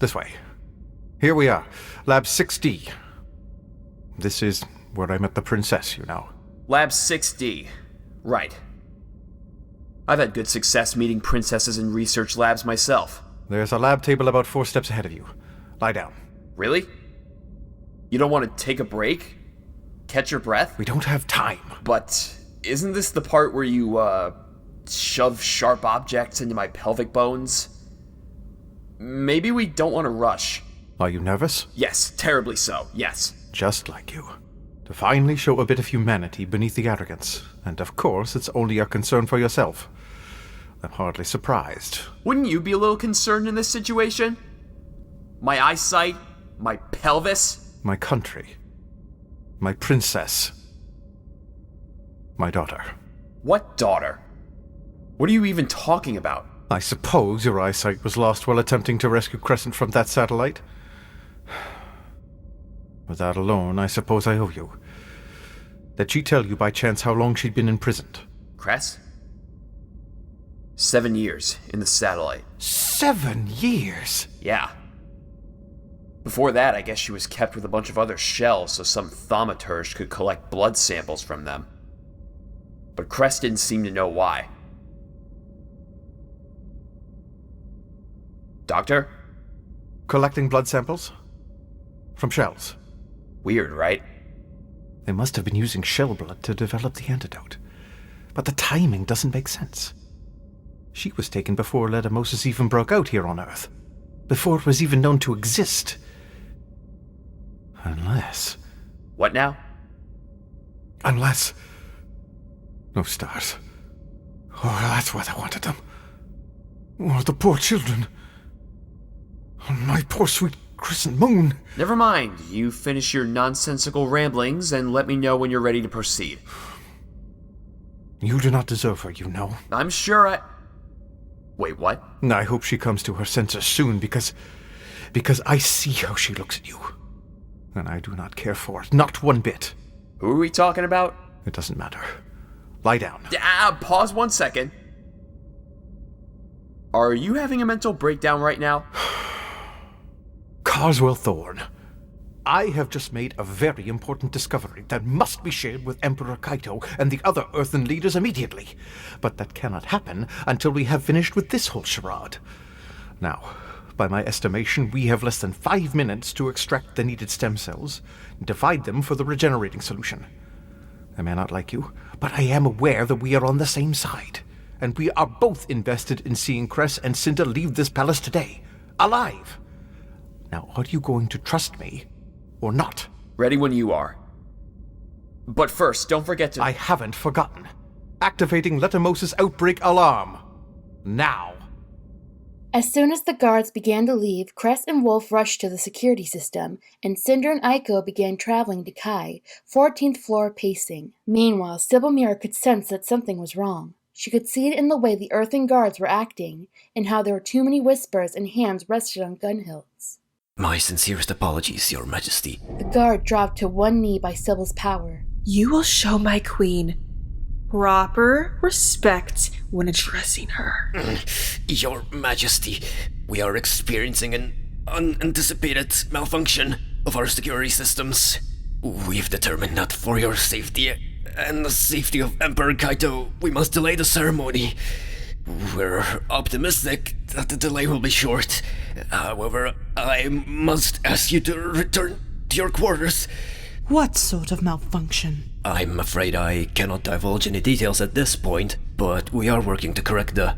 This way. Here we are. Lab 6D. This is where I met the princess, you know. Lab 6D. Right. I've had good success meeting princesses in research labs myself. There's a lab table about 4 steps ahead of you. Lie down. Really? You don't want to take a break? Catch your breath? We don't have time. But isn't this the part where you, shove sharp objects into my pelvic bones? Maybe we don't want to rush. Are you nervous? Yes, terribly so, yes. Just like you. To finally show a bit of humanity beneath the arrogance. And of course, it's only a concern for yourself. I'm hardly surprised. Wouldn't you be a little concerned in this situation? My eyesight? My pelvis? My country. My princess. My daughter. What daughter? What are you even talking about? I suppose your eyesight was lost while attempting to rescue Crescent from that satellite. With that alone, I suppose I owe you. Did she tell you by chance how long she'd been imprisoned? Cress? 7 years in the satellite. 7 years? Yeah. Before that, I guess she was kept with a bunch of other shells so some thaumaturge could collect blood samples from them. But Cress didn't seem to know why. Doctor? Collecting blood samples? From shells? Weird, right? They must have been using shell blood to develop the antidote. But the timing doesn't make sense. She was taken before Ledamosis even broke out here on Earth. Before it was even known to exist. Unless... What now? Unless... No stars. Oh, that's why they wanted them. Oh, the poor children. Oh, my poor sweet crescent moon. Never mind. You finish your nonsensical ramblings and let me know when you're ready to proceed. You do not deserve her, you know. I'm sure I... Wait, what? I hope she comes to her senses soon, because I see how she looks at you. And I do not care for it, not one bit. Who are we talking about? It doesn't matter. Lie down. Pause 1 second. Are you having a mental breakdown right now? Carswell Thorne, I have just made a very important discovery that must be shared with Emperor Kaito and the other Earthen leaders immediately. But that cannot happen until we have finished with this whole charade. Now, by my estimation, we have less than 5 minutes to extract the needed stem cells and divide them for the regenerating solution. I may not like you, but I am aware that we are on the same side, and we are both invested in seeing Cress and Cinder leave this palace today, alive. Now, are you going to trust me, or not? Ready when you are. But first, don't forget to... I haven't forgotten. Activating Ledamosis outbreak alarm. Now. As soon as the guards began to leave, Cress and Wolf rushed to the security system, and Cinder and Aiko began traveling to Kai, 14th floor pacing. Meanwhile, Sybil Mira could sense that something was wrong. She could see it in the way the Earthen guards were acting, and how there were too many whispers and hands rested on gun hilts. My sincerest apologies, Your Majesty. The guard dropped to one knee by Sybil's power. You will show my queen proper respect when addressing her. Your Majesty, we are experiencing an unanticipated malfunction of our security systems. We've determined that for your safety and the safety of Emperor Kaito, we must delay the ceremony. We're optimistic that the delay will be short. However, I must ask you to return to your quarters. What sort of malfunction? I'm afraid I cannot divulge any details at this point, but we are working to correct the...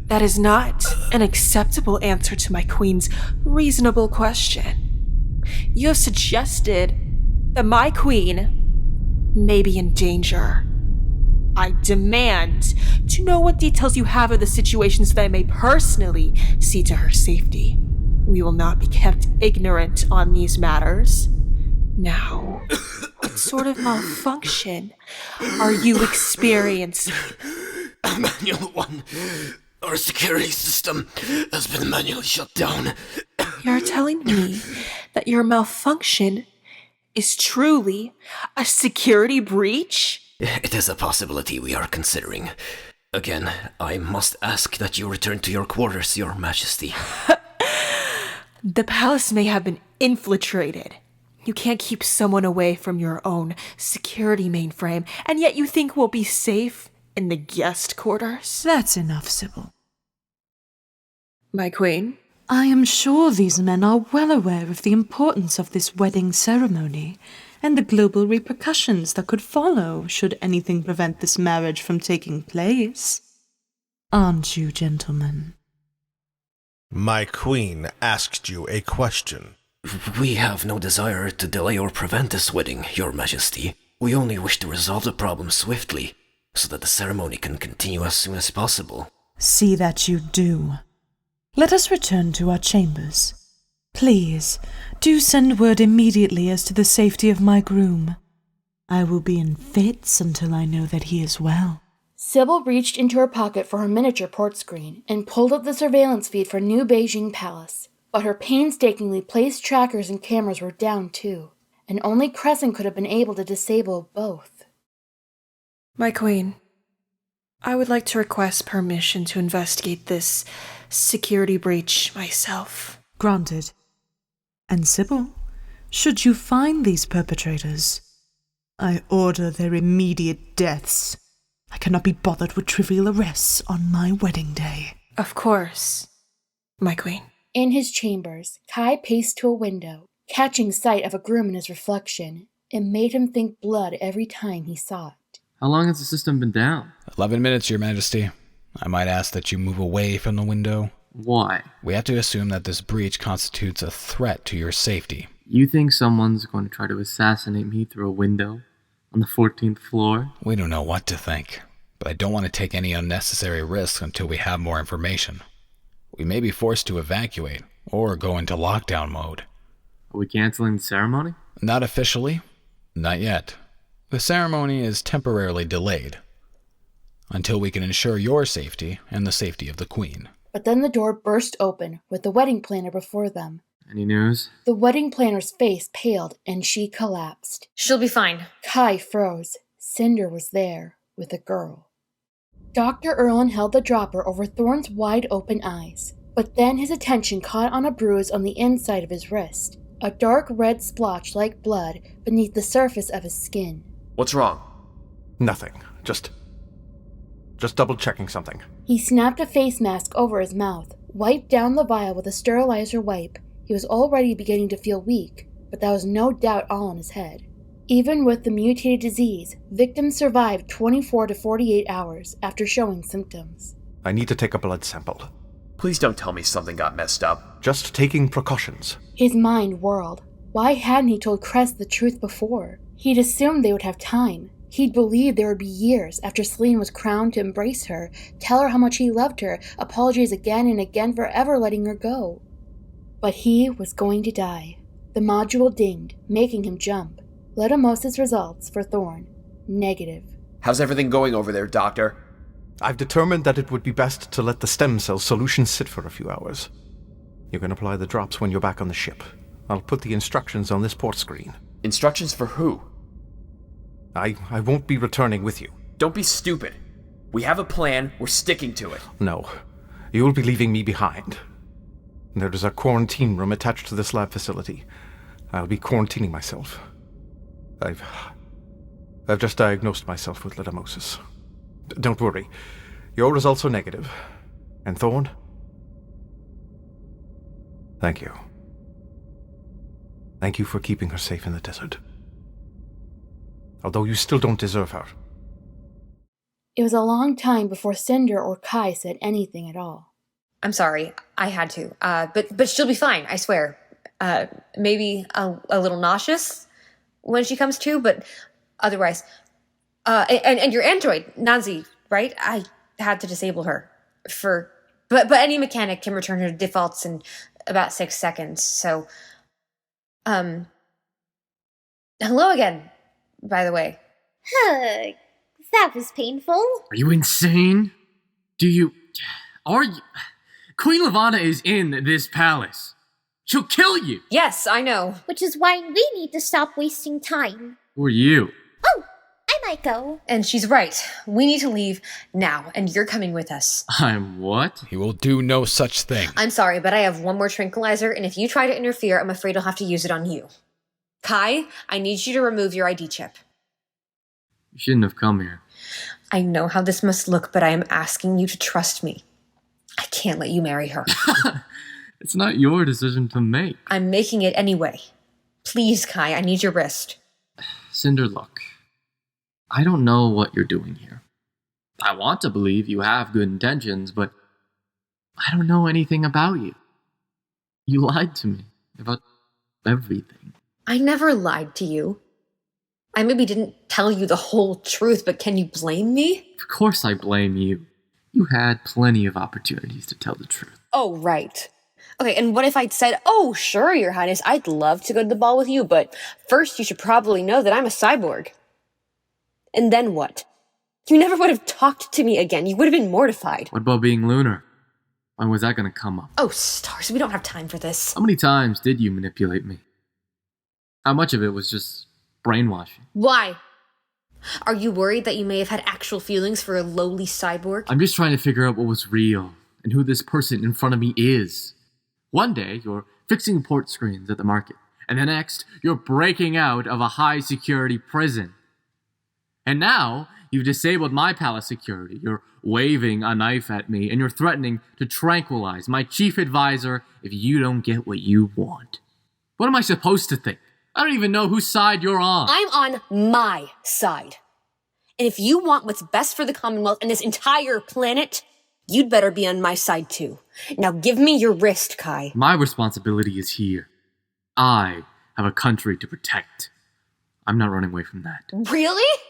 That is not an acceptable answer to my queen's reasonable question. You have suggested that my queen may be in danger. I demand to know what details you have of the situation so that I may personally see to her safety. We will not be kept ignorant on these matters. Now, what sort of malfunction are you experiencing? Manual 1. Our security system has been manually shut down. You're telling me that your malfunction is truly a security breach? It is a possibility we are considering. Again, I must ask that you return to your quarters, Your Majesty. The palace may have been infiltrated. You can't keep someone away from your own security mainframe, and yet you think we'll be safe in the guest quarters? That's enough, Sybil. My queen? I am sure these men are well aware of the importance of this wedding ceremony and the global repercussions that could follow should anything prevent this marriage from taking place. Aren't you, gentlemen? My queen asked you a question. We have no desire to delay or prevent this wedding, Your Majesty. We only wish to resolve the problem swiftly, so that the ceremony can continue as soon as possible. See that you do. Let us return to our chambers. Please, do send word immediately as to the safety of my groom. I will be in fits until I know that he is well. Sybil reached into her pocket for her miniature port screen and pulled up the surveillance feed for New Beijing Palace. But her painstakingly placed trackers and cameras were down too, and only Crescent could have been able to disable both. My queen, I would like to request permission to investigate this security breach myself. Granted. And Sybil, should you find these perpetrators, I order their immediate deaths. I cannot be bothered with trivial arrests on my wedding day. Of course, my queen. In his chambers, Kai paced to a window, catching sight of a groom in his reflection. It made him think blood every time he saw it. How long has the system been down? 11 minutes, Your Majesty. I might ask that you move away from the window. Why? We have to assume that this breach constitutes a threat to your safety. You think someone's going to try to assassinate me through a window on the 14th floor? We don't know what to think, but I don't want to take any unnecessary risks until we have more information. We may be forced to evacuate or go into lockdown mode. Are we canceling the ceremony? Not officially. Not yet. The ceremony is temporarily delayed until we can ensure your safety and the safety of the Queen. But then the door burst open with the wedding planner before them. Any news? The wedding planner's face paled and she collapsed. She'll be fine. Kai froze. Cinder was there with a girl. Dr. Erlin held the dropper over Thorne's wide-open eyes, but then his attention caught on a bruise on the inside of his wrist, a dark red splotch like blood beneath the surface of his skin. What's wrong? Nothing. Just double-checking something. He snapped a face mask over his mouth, wiped down the vial with a sterilizer wipe. He was already beginning to feel weak, but that was no doubt all in his head. Even with the mutated disease, victims survived 24 to 48 hours after showing symptoms. I need to take a blood sample. Please don't tell me something got messed up. Just taking precautions. His mind whirled. Why hadn't he told Cress the truth before? He'd assumed they would have time. He'd believed there would be years after Celine was crowned to embrace her, tell her how much he loved her, apologize again and again for ever letting her go. But he was going to die. The module dinged, making him jump. Letimosis results for Thorne. Negative. How's everything going over there, Doctor? I've determined that it would be best to let the stem cell solution sit for a few hours. You can apply the drops when you're back on the ship. I'll put the instructions on this port screen. Instructions for who? I won't be returning with you. Don't be stupid. We have a plan, we're sticking to it. No, you'll be leaving me behind. There is a quarantine room attached to this lab facility. I'll be quarantining myself. I've just diagnosed myself with letimosis. Don't worry. Your results are negative. And Thorne? Thank you. Thank you for keeping her safe in the desert. Although you still don't deserve her. It was a long time before Cinder or Kai said anything at all. I'm sorry. I had to. But she'll be fine, I swear. Maybe a little nauseous when she comes to, but otherwise. And your android, Nazi, right? I had to disable her but any mechanic can return her to defaults in about 6 seconds. So, hello again, by the way. That was painful. Are you insane? Are you? Queen Levana is in this palace. She'll kill you. Yes, I know. Which is why we need to stop wasting time. Who are you? Oh, I'm And Aiko. And she's right. We need to leave now, and you're coming with us. I'm what? He will do no such thing. I'm sorry, but I have one more tranquilizer, and if you try to interfere, I'm afraid I'll have to use it on you. Kai, I need you to remove your ID chip. You shouldn't have come here. I know how this must look, but I am asking you to trust me. I can't let you marry her. It's not your decision to make. I'm making it anyway. Please, Kai, I need your wrist. Cinder, look. I don't know what you're doing here. I want to believe you have good intentions, but I don't know anything about you. You lied to me about everything. I never lied to you. I maybe didn't tell you the whole truth, but can you blame me? Of course I blame you. You had plenty of opportunities to tell the truth. Oh, right. Okay, and what if I'd said, oh, sure, Your Highness, I'd love to go to the ball with you, but first you should probably know that I'm a cyborg. And then what? You never would have talked to me again. You would have been mortified. What about being lunar? When was that going to come up? Oh, stars, we don't have time for this. How many times did you manipulate me? How much of it was just brainwashing? Why? Are you worried that you may have had actual feelings for a lowly cyborg? I'm just trying to figure out what was real and who this person in front of me is. One day, you're fixing port screens at the market, and the next, you're breaking out of a high-security prison. And now, you've disabled my palace security, you're waving a knife at me, and you're threatening to tranquilize my chief advisor if you don't get what you want. What am I supposed to think? I don't even know whose side you're on. I'm on my side. And if you want what's best for the Commonwealth and this entire planet, you'd better be on my side too. Now give me your wrist, Kai. My responsibility is here. I have a country to protect. I'm not running away from that. Really?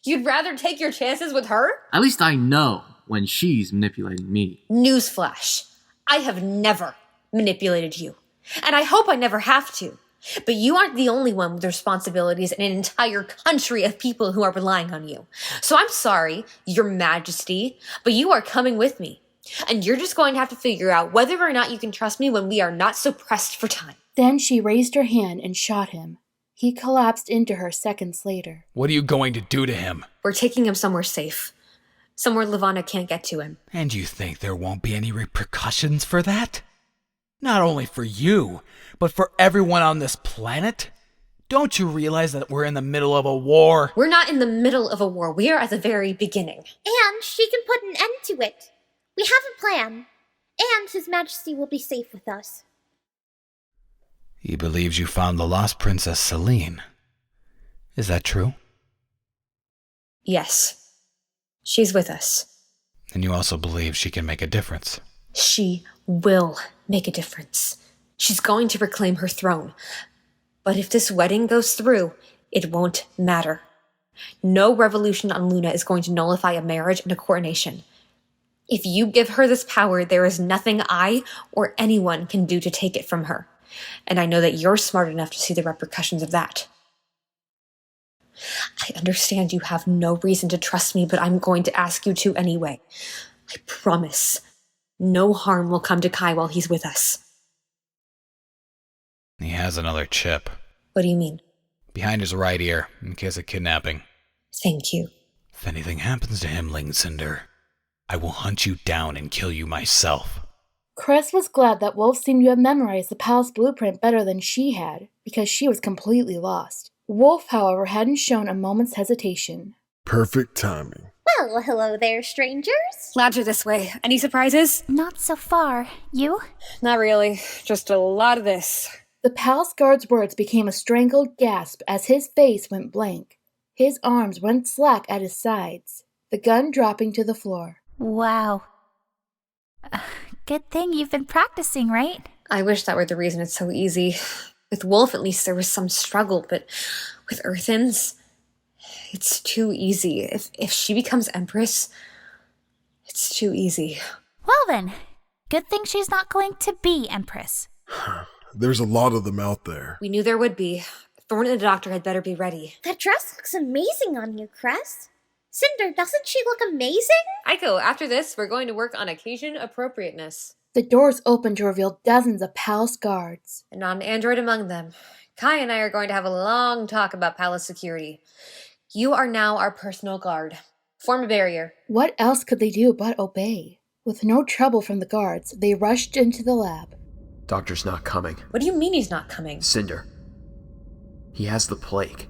You'd rather take your chances with her? At least I know when she's manipulating me. Newsflash. I have never manipulated you. And I hope I never have to. But you aren't the only one with responsibilities and an entire country of people who are relying on you. So I'm sorry, Your Majesty, but you are coming with me. And you're just going to have to figure out whether or not you can trust me when we are not so pressed for time. Then she raised her hand and shot him. He collapsed into her seconds later. What are you going to do to him? We're taking him somewhere safe. Somewhere Levana can't get to him. And you think there won't be any repercussions for that? Not only for you, but for everyone on this planet? Don't you realize that we're in the middle of a war? We're not in the middle of a war. We are at the very beginning. And she can put an end to it. We have a plan. And His Majesty will be safe with us. He believes you found the lost Princess Celine. Is that true? Yes. She's with us. And you also believe she can make a difference? She will make a difference. She's going to reclaim her throne. But if this wedding goes through, it won't matter. No revolution on Luna is going to nullify a marriage and a coronation. If you give her this power, there is nothing I or anyone can do to take it from her. And I know that you're smart enough to see the repercussions of that. I understand you have no reason to trust me, but I'm going to ask you to anyway. I promise. No harm will come to Kai while he's with us. He has another chip. What do you mean? Behind his right ear, in case of kidnapping. Thank you. If anything happens to him, Cinder, I will hunt you down and kill you myself. Cress was glad that Wolf seemed to have memorized the palace blueprint better than she had, because she was completely lost. Wolf, however, hadn't shown a moment's hesitation. Perfect timing. Well, hello there, strangers. Labs are this way. Any surprises? Not so far. You? Not really. Just a lot of this. The palace guard's words became a strangled gasp as his face went blank. His arms went slack at his sides, the gun dropping to the floor. Wow. Good thing you've been practicing, right? I wish that were the reason it's so easy. With Wolf, at least there was some struggle, but with Earthens, it's too easy. If she becomes Empress, it's too easy. Well then, good thing she's not going to be Empress. There's a lot of them out there. We knew there would be. Thorne and the doctor had better be ready. That dress looks amazing on you, Cress. Cinder, doesn't she look amazing? Aiko, after this, we're going to work on occasion appropriateness. The doors opened to reveal dozens of palace guards. And not an android among them. Kai and I are going to have a long talk about palace security. You are now our personal guard. Form a barrier. What else could they do but obey? With no trouble from the guards, they rushed into the lab. Doctor's not coming. What do you mean he's not coming? Cinder. He has the plague.